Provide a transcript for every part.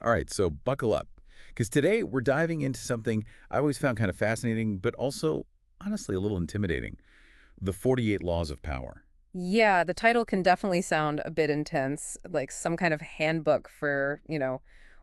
All right, so buckle up. Because today we're diving into something I always found kind of fascinating, but also, honestly, a little intimidating. The 48 Laws of Power. Yeah, the title can definitely sound a bit intense, like some kind of handbook for,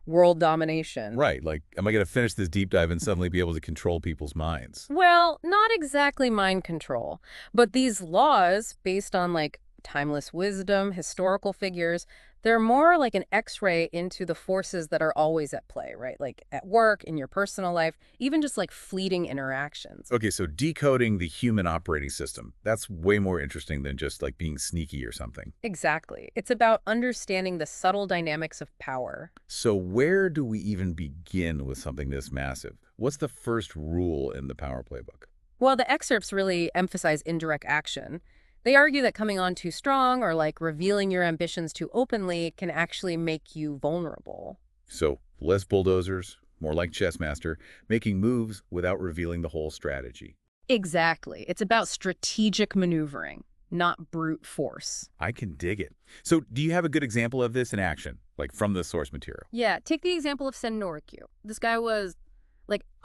world domination. Right, like, am I going to finish this deep dive and suddenly be able to control people's minds? Well, not exactly mind control, but these laws, based on timeless wisdom, historical figures, they're more like an X-ray into the forces that are always at play, right? Like at work, in your personal life, even just like fleeting interactions. Okay, so decoding the human operating system. That's way more interesting than just like being sneaky or something. Exactly. It's about understanding the subtle dynamics of power. So where do we even begin with something this massive? What's the first rule in the Power Playbook? Well, the excerpts really emphasize indirect action. They argue that coming on too strong or revealing your ambitions too openly can actually make you vulnerable. So less bulldozers, more like chess master, making moves without revealing the whole strategy. Exactly. It's about strategic maneuvering, not brute force. I can dig it. So do you have a good example of this in action, like from the source material? Yeah, take the example of Sennorikyu. This guy was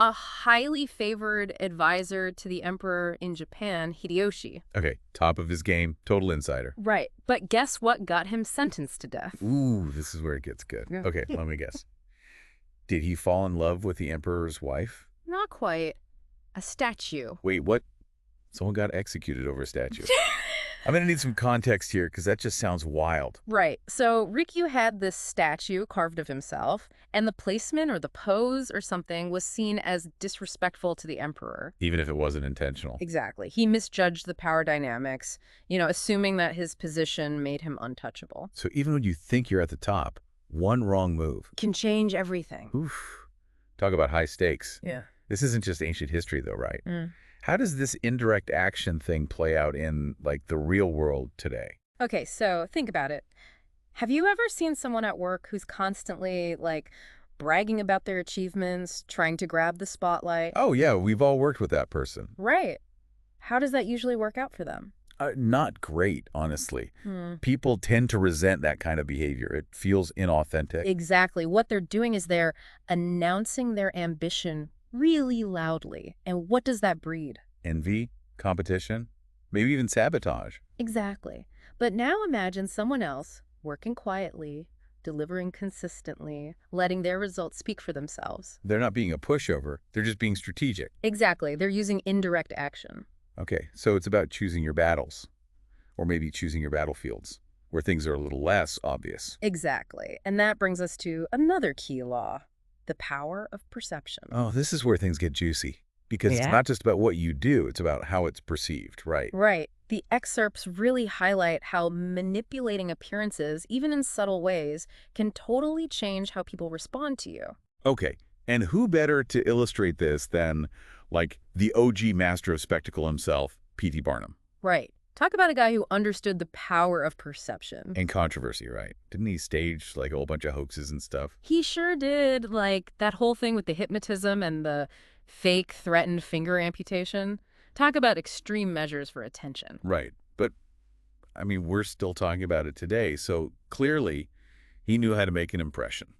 a highly favored advisor to the emperor in Japan, Hideyoshi. Okay, top of his game, total insider. Right. But guess what got him sentenced to death? Ooh, this is where it gets good. Yeah. Okay, let me guess. Did he fall in love with the emperor's wife? Not quite. A statue. Wait, what? Someone got executed over a statue. I'm going to need some context here because that just sounds wild. Right. So Rikyu had this statue carved of himself, and the placement or the pose or something was seen as disrespectful to the emperor. Even if it wasn't intentional. Exactly. He misjudged the power dynamics, assuming that his position made him untouchable. So even when you think you're at the top, one wrong move. Can change everything. Oof. Talk about high stakes. Yeah. This isn't just ancient history, though, right? Mm. How does this indirect action thing play out in, like, the real world today? Okay, so think about it. Have you ever seen someone at work who's constantly, bragging about their achievements, trying to grab the spotlight? Oh, yeah, we've all worked with that person. Right. How does that usually work out for them? Not great, honestly. Hmm. People tend to resent that kind of behavior. It feels inauthentic. Exactly. What they're doing is they're announcing their ambition really loudly. And what does that breed? Envy, competition, maybe even sabotage. Exactly. But now imagine someone else working quietly, delivering consistently, letting their results speak for themselves. They're not being a pushover. They're just being strategic. Exactly. They're using indirect action. Okay, so it's about choosing your battles, or maybe choosing your battlefields, where things are a little less obvious. Exactly. And that brings us to another key law, the power of perception. Oh, this is where things get juicy. Because it's Yeah. not just about what you do, it's about how it's perceived, right? Right. The excerpts really highlight how manipulating appearances, even in subtle ways, can totally change how people respond to you. Okay, and who better to illustrate this than, like, the OG master of spectacle himself, P.T. Barnum? Right. Talk about a guy who understood the power of perception. And controversy, right? Didn't he stage, like, a whole bunch of hoaxes and stuff? He sure did, that whole thing with the hypnotism and the fake threatened finger amputation. Talk about extreme measures for attention. Right, but, I mean, we're still talking about it today, so clearly he knew how to make an impression.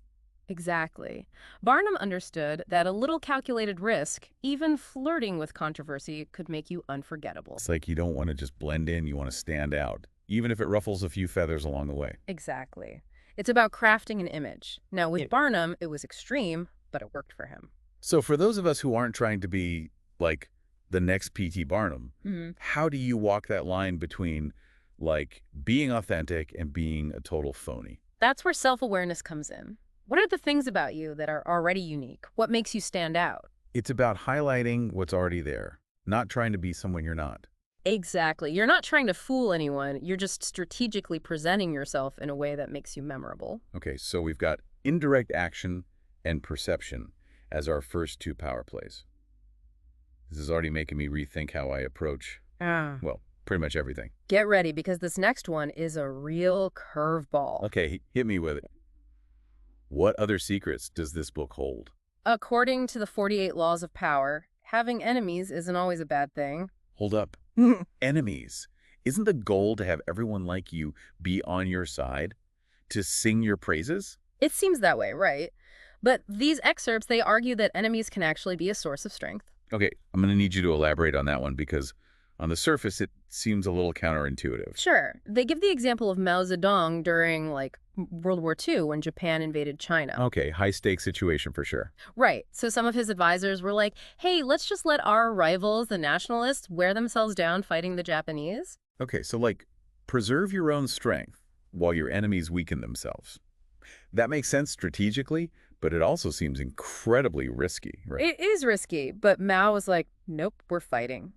Exactly. Barnum understood that a little calculated risk, even flirting with controversy, could make you unforgettable. It's like you don't want to just blend in, you want to stand out, even if it ruffles a few feathers along the way. Exactly. It's about crafting an image. Now, with Barnum, it was extreme, but it worked for him. So for those of us who aren't trying to be, like, the next P.T. Barnum, how do you walk that line between, like, being authentic and being a total phony? That's where self-awareness comes in. What are the things about you that are already unique? What makes you stand out? It's about highlighting what's already there, not trying to be someone you're not. Exactly. You're not trying to fool anyone. You're just strategically presenting yourself in a way that makes you memorable. Okay, so we've got indirect action and perception as our first two power plays. This is already making me rethink how I approach, well, pretty much everything. Get ready, because this next one is a real curveball. Okay, hit me with it. What other secrets does this book hold? According to the 48 Laws of Power, having enemies isn't always a bad thing. Hold up. Enemies. Isn't the goal to have everyone like you be on your side? To sing your praises? It seems that way, right? But these excerpts, they argue that enemies can actually be a source of strength. Okay, I'm going to need you to elaborate on that one because on the surface, it seems a little counterintuitive. Sure. They give the example of Mao Zedong during, World War II when Japan invaded China. Okay, high-stakes situation for sure. Right. So some of his advisors were like, hey, let's just let our rivals, the nationalists, wear themselves down fighting the Japanese. Okay, so preserve your own strength while your enemies weaken themselves. That makes sense strategically, but it also seems incredibly risky, right? It is risky, but Mao was like, nope, we're fighting.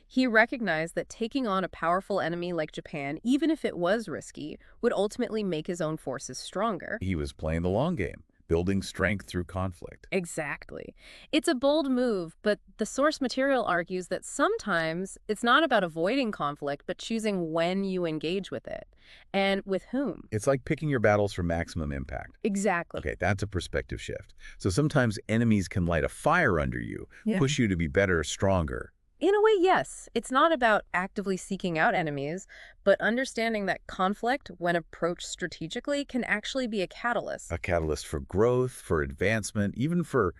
He recognized that taking on a powerful enemy like Japan, even if it was risky, would ultimately make his own forces stronger. He was playing the long game, building strength through conflict. Exactly. It's a bold move, but the source material argues that sometimes it's not about avoiding conflict, but choosing when you engage with it and with whom. It's like picking your battles for maximum impact. Exactly. Okay, that's a perspective shift. So sometimes enemies can light a fire under you, push you to be better, stronger. In a way, yes. It's not about actively seeking out enemies, but understanding that conflict, when approached strategically, can actually be a catalyst. A catalyst for growth, for advancement, even for,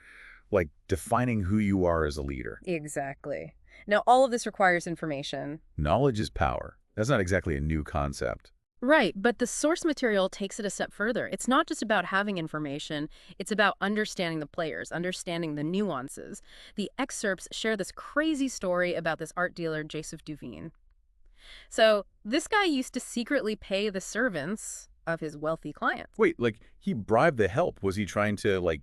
defining who you are as a leader. Exactly. Now, all of this requires information. Knowledge is power. That's not exactly a new concept. Right, but the source material takes it a step further. It's not just about having information, it's about understanding the players, understanding the nuances. The excerpts share this crazy story about this art dealer, Joseph Duveen. So this guy used to secretly pay the servants of his wealthy clients. Wait, he bribed the help. Was he trying to,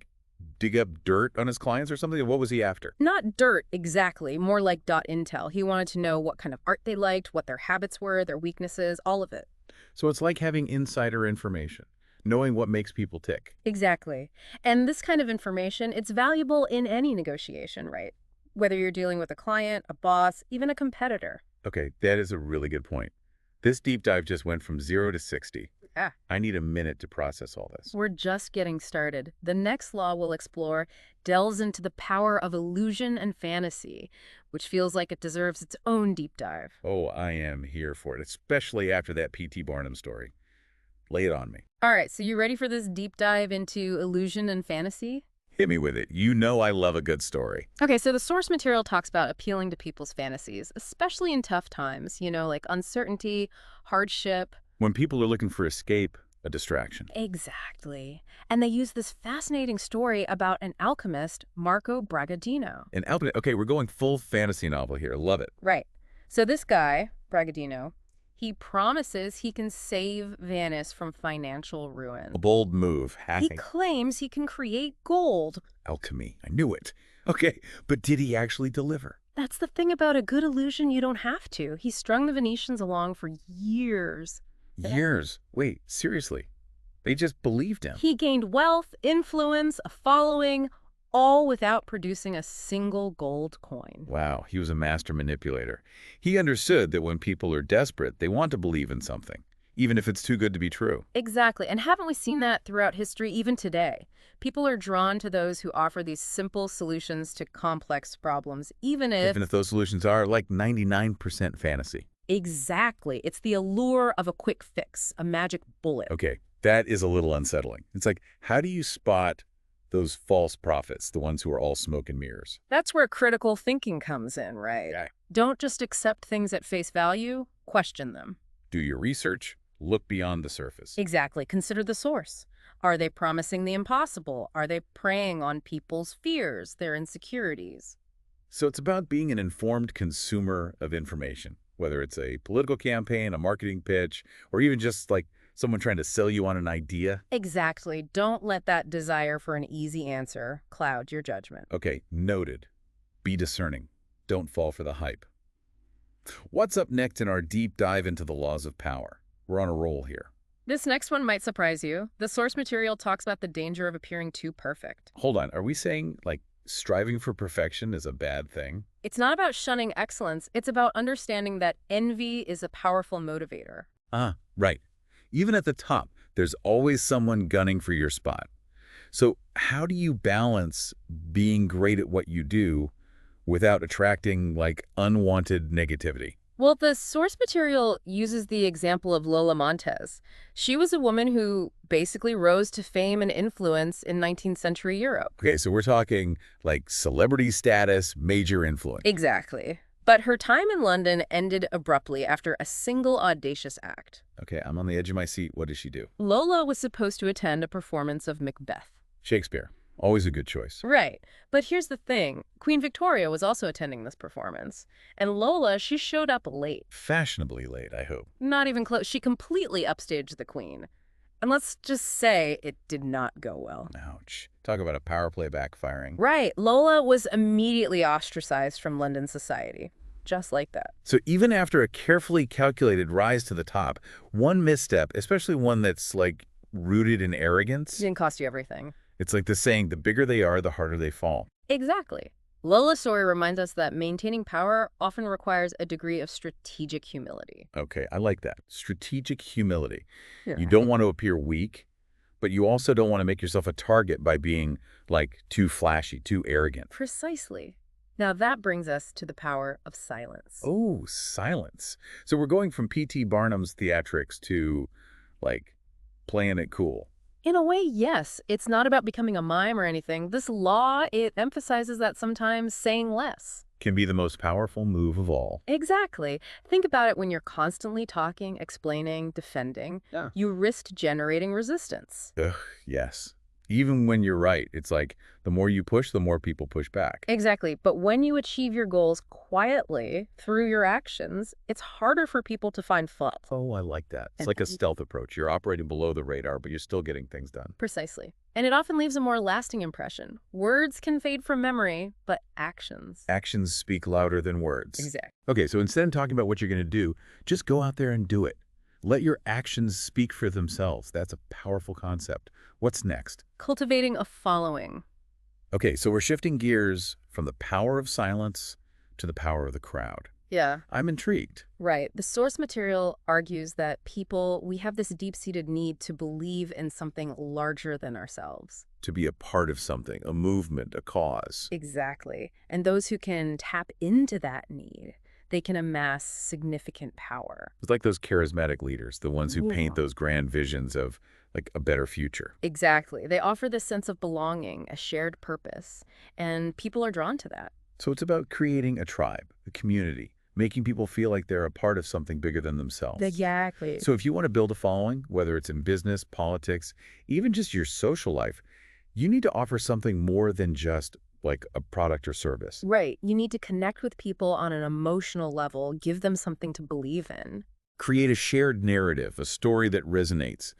dig up dirt on his clients or something? What was he after? Not dirt, exactly, more like .intel. He wanted to know what kind of art they liked, what their habits were, their weaknesses, all of it. So it's like having insider information, knowing what makes people tick. Exactly. And this kind of information, it's valuable in any negotiation, right? Whether you're dealing with a client, a boss, even a competitor. Okay, that is a really good point. This deep dive just went from 0 to 60. Yeah. I need a minute to process all this. We're just getting started. The next law we'll explore delves into the power of illusion and fantasy, which feels like it deserves its own deep dive. Oh, I am here for it, especially after that P.T. Barnum story. Lay it on me. All right, so you ready for this deep dive into illusion and fantasy? Hit me with it. You know I love a good story. Okay, so the source material talks about appealing to people's fantasies, especially in tough times, like uncertainty, hardship. When people are looking for escape, a distraction. Exactly. And they use this fascinating story about an alchemist, Marco Bragadino. An alchemist. Okay, we're going full fantasy novel here. Love it. Right. So this guy, Bragadino, he promises he can save Venice from financial ruin. A bold move. He claims he can create gold. Alchemy. I knew it. Okay, but did he actually deliver? That's the thing about a good illusion, you don't have to. He strung the Venetians along for years. Years? Wait, seriously? They just believed him? He gained wealth, influence, a following, all without producing a single gold coin. Wow, he was a master manipulator. He understood that when people are desperate, they want to believe in something, even if it's too good to be true. Exactly, and haven't we seen that throughout history, even today? People are drawn to those who offer these simple solutions to complex problems, even if those solutions are 99% fantasy. Exactly. It's the allure of a quick fix, a magic bullet. Okay, that is a little unsettling. It's like, how do you spot those false prophets, the ones who are all smoke and mirrors? That's where critical thinking comes in, right? Yeah. Don't just accept things at face value, question them. Do your research, look beyond the surface. Exactly. Consider the source. Are they promising the impossible? Are they preying on people's fears, their insecurities? So it's about being an informed consumer of information, whether it's a political campaign, a marketing pitch, or even just someone trying to sell you on an idea. Exactly. Don't let that desire for an easy answer cloud your judgment. Okay, noted. Be discerning. Don't fall for the hype. What's up next in our deep dive into the laws of power? We're on a roll here. This next one might surprise you. The source material talks about the danger of appearing too perfect. Hold on. Are we saying, striving for perfection is a bad thing? It's not about shunning excellence. It's about understanding that envy is a powerful motivator. Right. Even at the top, there's always someone gunning for your spot. So how do you balance being great at what you do without attracting, unwanted negativity? Well, the source material uses the example of Lola Montez. She was a woman who basically rose to fame and influence in 19th century Europe. Okay, so we're talking like celebrity status, major influence. Exactly. But her time in London ended abruptly after a single audacious act. Okay, I'm on the edge of my seat. What does she do? Lola was supposed to attend a performance of Macbeth. Shakespeare. Always a good choice. Right. But here's the thing. Queen Victoria was also attending this performance. And Lola, she showed up late. Fashionably late, I hope. Not even close. She completely upstaged the Queen. And let's just say it did not go well. Ouch. Talk about a power play backfiring. Right. Lola was immediately ostracized from London society. Just like that. So even after a carefully calculated rise to the top, one misstep, especially one that's like rooted in arrogance, Didn't cost you everything. it's like the saying, the bigger they are, the harder they fall. Exactly. Lola's story reminds us that maintaining power often requires a degree of strategic humility. Okay, I like that. Strategic humility. Yeah. You don't want to appear weak, but you also don't want to make yourself a target by being, like, too flashy, too arrogant. Precisely. Now that brings us to the power of silence. Oh, silence. So we're going from P.T. Barnum's theatrics to, like, playing it cool. In a way, yes. It's not about becoming a mime or anything. This law, it emphasizes that sometimes saying less. Can be the most powerful move of all. Exactly. Think about it when you're constantly talking, explaining, defending. Yeah. You risk generating resistance. Ugh, yes. Even when you're right, it's like the more you push, the more people push back. Exactly. But when you achieve your goals quietly through your actions, it's harder for people to find fault. Oh, I like that. It's like a stealth approach. You're operating below the radar, but you're still getting things done. Precisely. And it often leaves a more lasting impression. Words can fade from memory, but actions. Actions speak louder than words. Exactly. Okay, so instead of talking about what you're going to do, just go out there and do it. Let your actions speak for themselves. That's a powerful concept. What's next? Cultivating a following. Okay, so we're shifting gears from the power of silence to the power of the crowd. Yeah. I'm intrigued. Right. The source material argues that we have this deep-seated need to believe in something larger than ourselves. To be a part of something, a movement, a cause. Exactly. And those who can tap into that need, they can amass significant power. It's like those charismatic leaders, the ones who paint Yeah. those grand visions of like a better future. Exactly. They offer this sense of belonging, a shared purpose, and people are drawn to that. So it's about creating a tribe, a community, making people feel like they're a part of something bigger than themselves. Exactly. So if you want to build a following, whether it's in business, politics, even just your social life, you need to offer something more than just like a product or service. Right. You need to connect with people on an emotional level, give them something to believe in. Create a shared narrative, a story that resonates.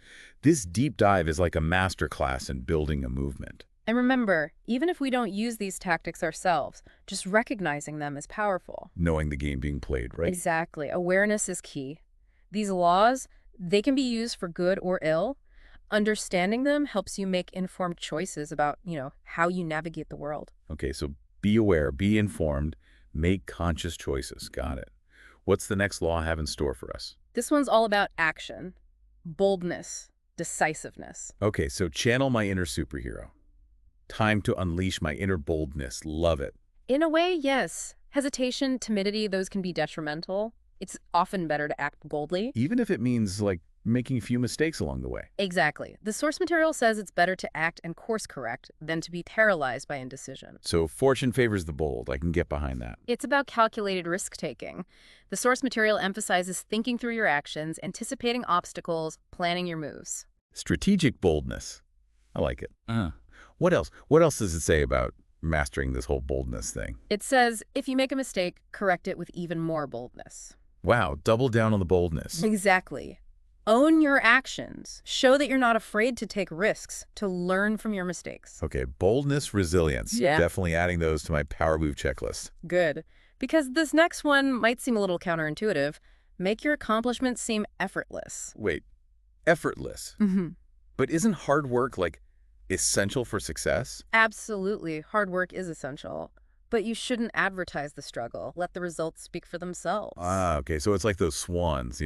This deep dive is like a masterclass in building a movement. And remember, even if we don't use these tactics ourselves, just recognizing them is powerful. Knowing the game being played, right? Exactly. Awareness is key. These laws, they can be used for good or ill. Understanding them helps you make informed choices about, how you navigate the world. Okay, so be aware, be informed, make conscious choices. Got it. What's the next law have in store for us? This one's all about action, boldness, decisiveness. Okay, so channel my inner superhero. Time to unleash my inner boldness. Love it. In a way, yes. Hesitation, timidity, those can be detrimental. It's often better to act boldly. Even if it means, like, making a few mistakes along the way. Exactly. The source material says it's better to act and course correct than to be paralyzed by indecision. So fortune favors the bold. I can get behind that. It's about calculated risk-taking. The source material emphasizes thinking through your actions, anticipating obstacles, planning your moves. Strategic boldness. I like it. What else? What else does it say about mastering this whole boldness thing? It says, if you make a mistake, correct it with even more boldness. Wow, double down on the boldness. Exactly. Own your actions. Show that you're not afraid to take risks, to learn from your mistakes. Okay, boldness, resilience. Yeah. Definitely adding those to my power move checklist. Good. Because this next one might seem a little counterintuitive. Make your accomplishments seem effortless. Wait, effortless. Mm-hmm. But isn't hard work, like, essential for success? Absolutely. Hard work is essential. But you shouldn't advertise the struggle. Let the results speak for themselves. Ah, okay, so it's like those swans,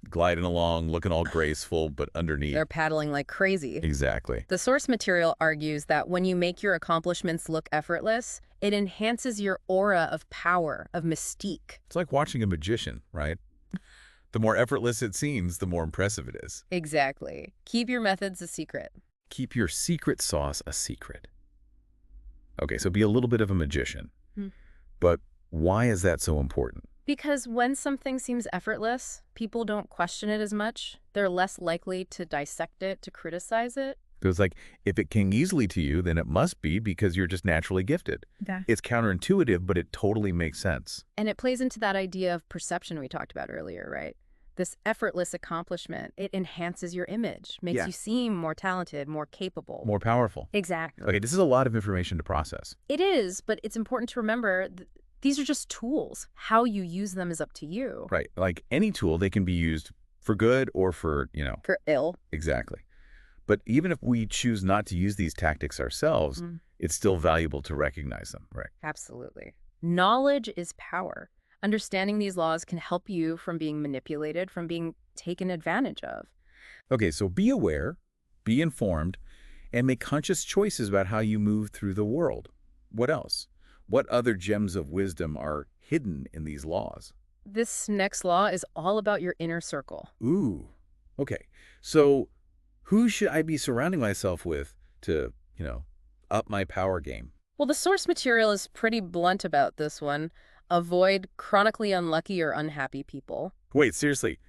gliding along, looking all graceful, but underneath. They're paddling like crazy. Exactly. The source material argues that when you make your accomplishments look effortless, it enhances your aura of power, of mystique. It's like watching a magician, right? The more effortless it seems, the more impressive it is. Exactly. Keep your methods a secret. Keep your secret sauce a secret. Okay, so be a little bit of a magician. But why is that so important? Because when something seems effortless, people don't question it as much. They're less likely to dissect it, to criticize it. It's like, if it came easily to you, then it must be because you're just naturally gifted. Yeah. It's counterintuitive, but it totally makes sense. And it plays into that idea of perception we talked about earlier, right? This effortless accomplishment, it enhances your image, makes you seem more talented, more capable. More powerful. Exactly. Okay, this is a lot of information to process. It is, but it's important to remember these are just tools. How you use them is up to you. Right. Like any tool, they can be used for good or for, For ill. Exactly. But even if we choose not to use these tactics ourselves, it's still valuable to recognize them, right? Absolutely. Knowledge is power. Understanding these laws can help you from being manipulated, from being taken advantage of. Okay, so be aware, be informed, and make conscious choices about how you move through the world. What else? What other gems of wisdom are hidden in these laws? This next law is all about your inner circle. Ooh, okay. So who should I be surrounding myself with to, up my power game? Well, the source material is pretty blunt about this one. Avoid chronically unlucky or unhappy people. Wait, seriously?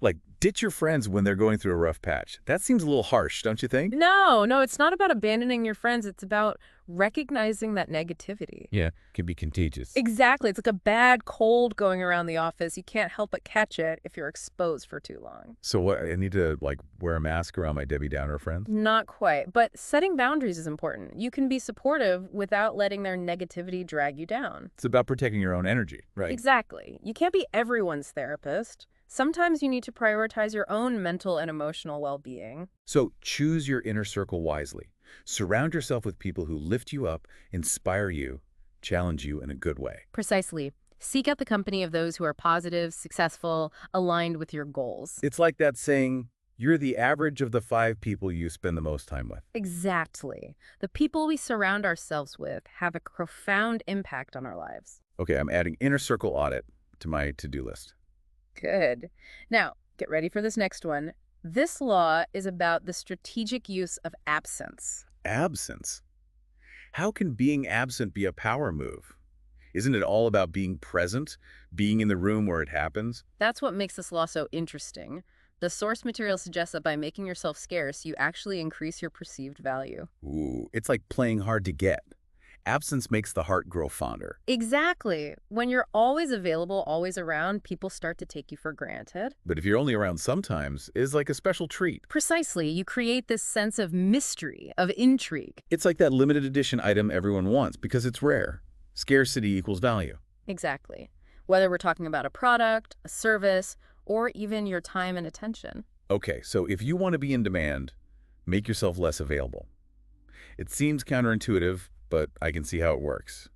Like, ditch your friends when they're going through a rough patch. That seems a little harsh, don't you think? No, it's not about abandoning your friends. It's about recognizing that negativity. Yeah, it can be contagious. Exactly. It's like a bad cold going around the office. You can't help but catch it if you're exposed for too long. So what, I need to, wear a mask around my Debbie Downer friends? Not quite, but setting boundaries is important. You can be supportive without letting their negativity drag you down. It's about protecting your own energy, right? Exactly. You can't be everyone's therapist. Sometimes you need to prioritize your own mental and emotional well-being. So choose your inner circle wisely. Surround yourself with people who lift you up, inspire you, challenge you in a good way. Precisely. Seek out the company of those who are positive, successful, aligned with your goals. It's like that saying, you're the average of the 5 people you spend the most time with. Exactly. The people we surround ourselves with have a profound impact on our lives. Okay, I'm adding inner circle audit to my to-do list. Good. Now, get ready for this next one. This law is about the strategic use of absence. Absence? How can being absent be a power move? Isn't it all about being present, being in the room where it happens? That's what makes this law so interesting. The source material suggests that by making yourself scarce, you actually increase your perceived value. Ooh, it's like playing hard to get. Absence makes the heart grow fonder. Exactly. When you're always available, always around, people start to take you for granted. But if you're only around sometimes, it's like a special treat. Precisely. You create this sense of mystery, of intrigue. It's like that limited edition item everyone wants because it's rare. Scarcity equals value. Exactly. Whether we're talking about a product, a service, or even your time and attention. Okay, so if you want to be in demand, make yourself less available. It seems counterintuitive, but I can see how it works.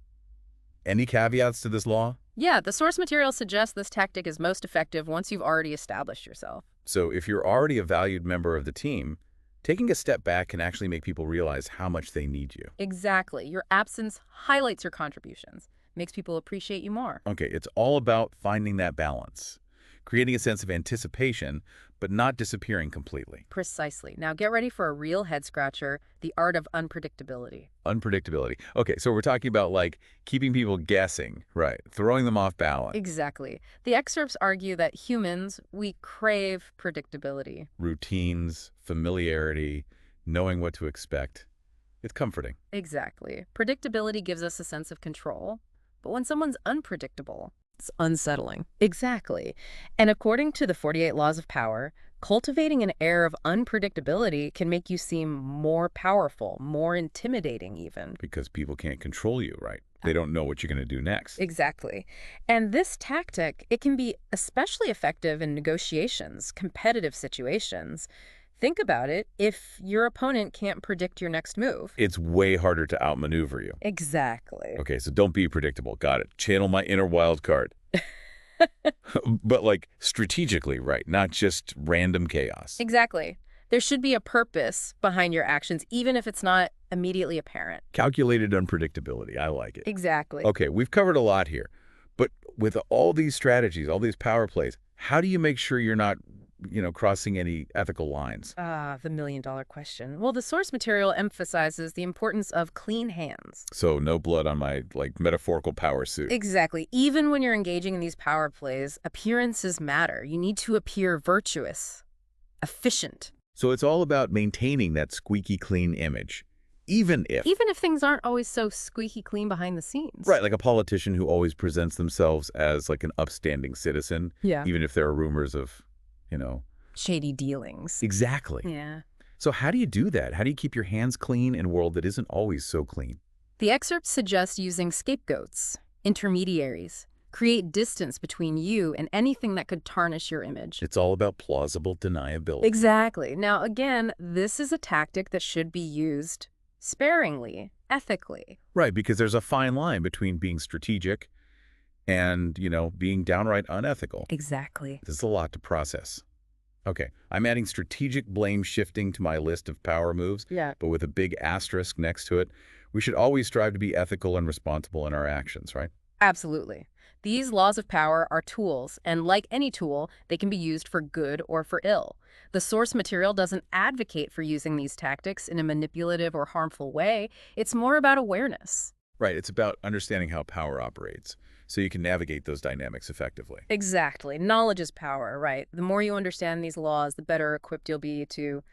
Any caveats to this law? Yeah, the source material suggests this tactic is most effective once you've already established yourself. So if you're already a valued member of the team, taking a step back can actually make people realize how much they need you. Exactly. Your absence highlights your contributions, makes people appreciate you more. Okay, it's all about finding that balance, creating a sense of anticipation, but not disappearing completely. Precisely. Now get ready for a real head-scratcher, the art of unpredictability. Unpredictability. Okay, so we're talking about keeping people guessing, right? Throwing them off balance. Exactly. The excerpts argue that humans, we crave predictability. Routines, familiarity, knowing what to expect. It's comforting. Exactly. Predictability gives us a sense of control. But when someone's unpredictable, it's unsettling. Exactly. And according to the 48 Laws of Power, cultivating an air of unpredictability can make you seem more powerful, more intimidating even. Because people can't control you, right? They don't know what you're going to do next. Exactly. And this tactic, it can be especially effective in negotiations, competitive situations. Think about it. If your opponent can't predict your next move. It's way harder to outmaneuver you. Exactly. Okay, so don't be predictable. Got it. Channel my inner wild card. But like strategically, right? Not just random chaos. Exactly. There should be a purpose behind your actions, even if it's not immediately apparent. Calculated unpredictability. I like it. Exactly. Okay, we've covered a lot here. But with all these strategies, all these power plays, how do you make sure you're not, crossing any ethical lines? The million-dollar question. Well, the source material emphasizes the importance of clean hands. So no blood on my, metaphorical power suit. Exactly. Even when you're engaging in these power plays, appearances matter. You need to appear virtuous, efficient. So it's all about maintaining that squeaky clean image, even if things aren't always so squeaky clean behind the scenes. right, like a politician who always presents themselves as like an upstanding citizen, Yeah. even if there are rumors of, Shady dealings. Exactly. Yeah. So how do you do that? How do you keep your hands clean in a world that isn't always so clean? The excerpt suggests using scapegoats, intermediaries, create distance between you and anything that could tarnish your image. It's all about plausible deniability. Exactly. Now, again, this is a tactic that should be used sparingly, ethically. Right, because there's a fine line between being strategic and, being downright unethical. Exactly. This is a lot to process. Okay, I'm adding strategic blame shifting to my list of power moves, Yeah. but with a big asterisk next to it. We should always strive to be ethical and responsible in our actions, right? Absolutely. These laws of power are tools, and like any tool, they can be used for good or for ill. The source material doesn't advocate for using these tactics in a manipulative or harmful way. It's more about awareness. Right, it's about understanding how power operates, so you can navigate those dynamics effectively. Exactly. Knowledge is power, right? The more you understand these laws, the better equipped you'll be to,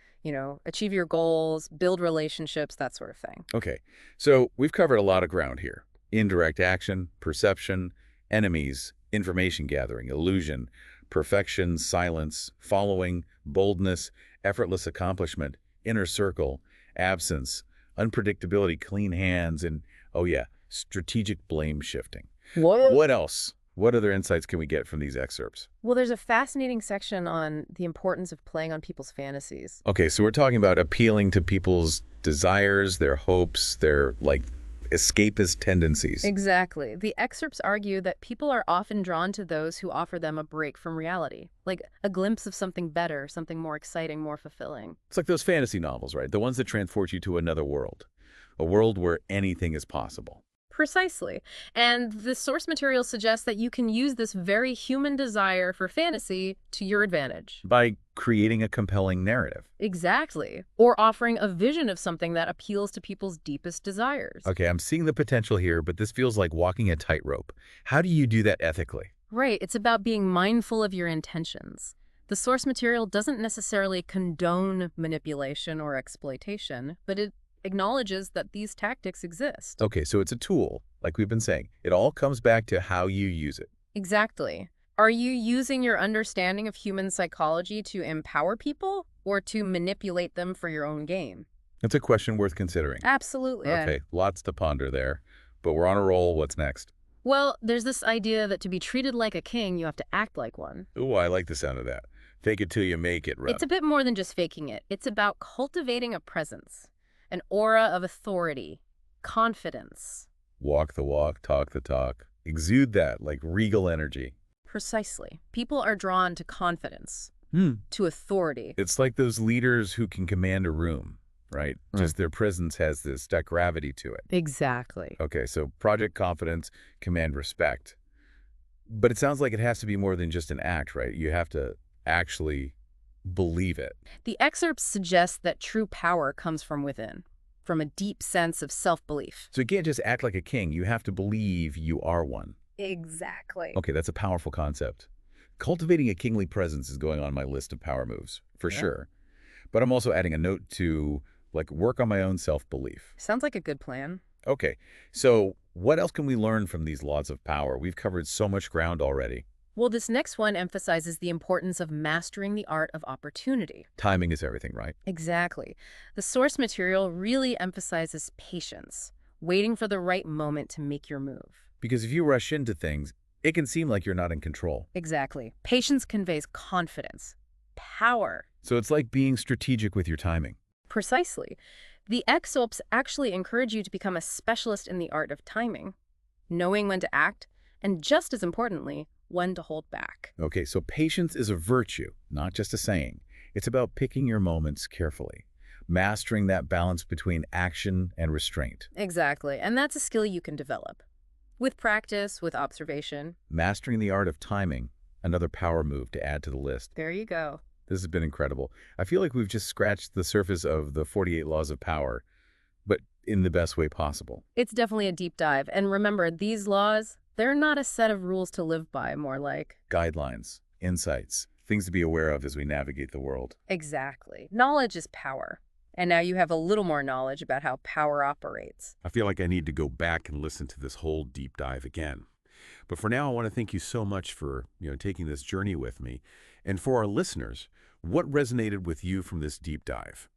achieve your goals, build relationships, that sort of thing. Okay, so we've covered a lot of ground here. Indirect action, perception, enemies, information gathering, illusion, perfection, silence, following, boldness, effortless accomplishment, inner circle, absence, unpredictability, clean hands, and, oh yeah, strategic blame shifting. What else? What other insights can we get from these excerpts? Well, there's a fascinating section on the importance of playing on people's fantasies. Okay, so we're talking about appealing to people's desires, their hopes, their, escapist tendencies. Exactly. The excerpts argue that people are often drawn to those who offer them a break from reality, like a glimpse of something better, something more exciting, more fulfilling. It's like those fantasy novels, right? The ones that transport you to another world, a world where anything is possible. Precisely. And the source material suggests that you can use this very human desire for fantasy to your advantage. By creating a compelling narrative. Exactly. Or offering a vision of something that appeals to people's deepest desires. Okay, I'm seeing the potential here, but this feels like walking a tightrope. How do you do that ethically? Right. It's about being mindful of your intentions. The source material doesn't necessarily condone manipulation or exploitation, but it acknowledges that these tactics exist. Okay, so it's a tool, like we've been saying. It all comes back to how you use it. Exactly. Are you using your understanding of human psychology to empower people or to manipulate them for your own gain? It's a question worth considering. Absolutely. Okay, lots to ponder there, but we're on a roll. What's next? Well, there's this idea that to be treated like a king, you have to act like one. Ooh, I like the sound of that. Fake it till you make it, It's a bit more than just faking it. It's about cultivating a presence. An aura of authority, confidence. Walk the walk, talk the talk. Exude that, like regal energy. Precisely. People are drawn to confidence, to authority. It's like those leaders who can command a room, right? Just their presence has that gravity to it. Exactly. Okay, so project confidence, command respect. But it sounds like it has to be more than just an act, right? You have to actually believe it. The excerpt suggests that true power comes from within, from a deep sense of self-belief. So you can't just act like a king. You have to believe you are one. Exactly. Okay, that's a powerful concept. Cultivating a kingly presence is going on my list of power moves, for sure. But I'm also adding a note to, work on my own self-belief. Sounds like a good plan. Okay, so what else can we learn from these laws of power? We've covered so much ground already. Well, this next one emphasizes the importance of mastering the art of opportunity. Timing is everything, right? Exactly. The source material really emphasizes patience, waiting for the right moment to make your move. Because if you rush into things, it can seem like you're not in control. Exactly. Patience conveys confidence, power. So it's like being strategic with your timing. Precisely. The excerpts actually encourage you to become a specialist in the art of timing, knowing when to act, and just as importantly, when to hold back. Okay, so patience is a virtue, not just a saying. It's about picking your moments carefully, mastering that balance between action and restraint. Exactly. And that's a skill you can develop. With practice, with observation. Mastering the art of timing, another power move to add to the list. There you go. This has been incredible. I feel like we've just scratched the surface of the 48 laws of power, but in the best way possible. It's definitely a deep dive. And remember, these laws, they're not a set of rules to live by, more like. Guidelines, insights, things to be aware of as we navigate the world. Exactly. Knowledge is power. And now you have a little more knowledge about how power operates. I feel like I need to go back and listen to this whole deep dive again. But for now, I want to thank you so much for, taking this journey with me. And for our listeners, what resonated with you from this deep dive?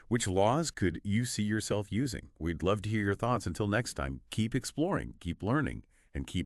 Which laws could you see yourself using? We'd love to hear your thoughts. Until next time, keep exploring, keep learning, and keep